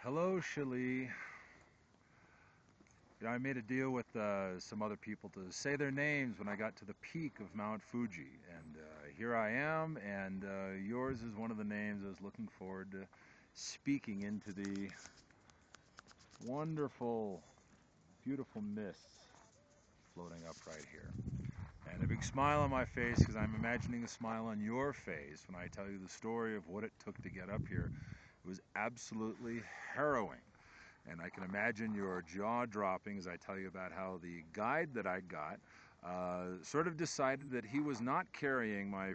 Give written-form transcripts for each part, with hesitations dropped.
Hello, Shali. I made a deal with some other people to say their names when I got to the peak of Mount Fuji, and here I am, and yours is one of the names I was looking forward to speaking into the wonderful, beautiful mists floating up right here. And a big smile on my face because I'm imagining a smile on your face when I tell you the story of what it took to get up here. It was absolutely harrowing. And I can imagine your jaw dropping as I tell you about how the guide that I got sort of decided that he was not carrying my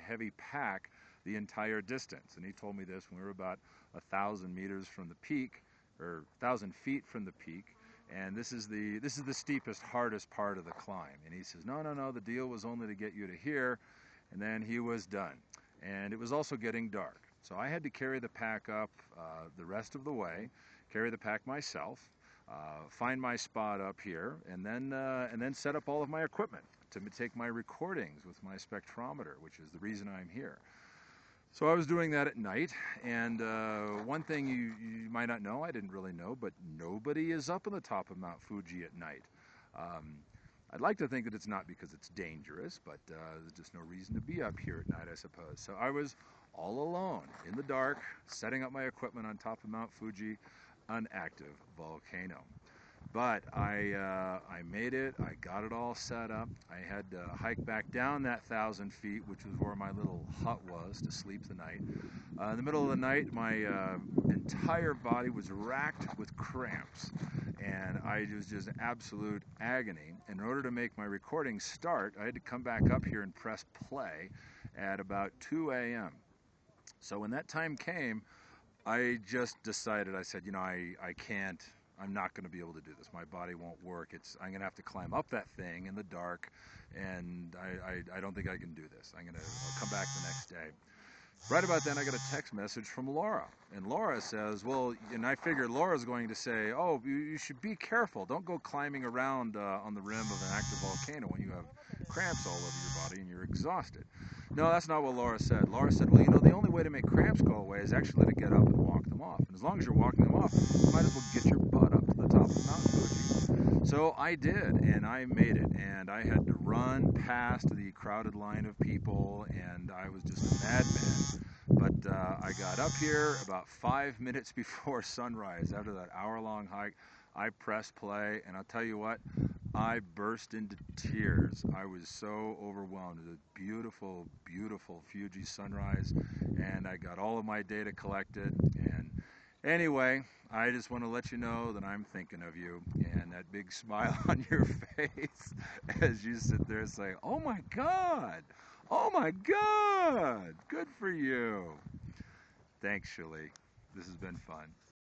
heavy pack the entire distance. And he told me this when we were about 1,000 meters from the peak, or 1,000 feet from the peak. And this is the steepest, hardest part of the climb. And he says, no, no, no, the deal was only to get you to here. And then he was done. And it was also getting dark. So I had to carry the pack up the rest of the way, carry the pack myself, find my spot up here, and then set up all of my equipment to take my recordings with my spectrometer, which is the reason I'm here. So I was doing that at night, and one thing you might not know, I didn't really know, but nobody is up on the top of Mount Fuji at night. I'd like to think that it's not because it's dangerous, but there's just no reason to be up here at night, I suppose. So I was all alone in the dark, setting up my equipment on top of Mount Fuji, an active volcano. But I made it. I got it all set up. I had to hike back down that 1,000 feet, which was where my little hut was to sleep the night. In the middle of the night, my entire body was racked with cramps, and I was just absolute agony. And in order to make my recording start, I had to come back up here and press play at about 2 a.m. So when that time came, I just decided, I said, you know, I can't, I'm not going to be able to do this. My body won't work. I'm going to have to climb up that thing in the dark, and I don't think I can do this. I'll come back the next day. Right about then, I got a text message from Laura, and Laura says, well, and I figured Laura's going to say, oh, you should be careful. Don't go climbing around on the rim of an active volcano when you have cramps all over your body and you're exhausted. No, that's not what Laura said. Laura said, well, you know, the only way to make cramps go away is actually to get up and walk them off. And as long as you're walking them off, you might as well get your butt up to the top of Mount Fuji. So I did, and I made it, and I had to run past the crowded line of people, and I was just a madman. But I got up here about 5 minutes before sunrise. After that hour-long hike, I pressed play, and I'll tell you what, I burst into tears. I was so overwhelmed. It was a beautiful, beautiful Fuji sunrise, and I got all of my data collected. And anyway, I just want to let you know that I'm thinking of you, and that big smile on your face as you sit there saying, oh my God, oh my God, good for you. Thanks, Shali. This has been fun.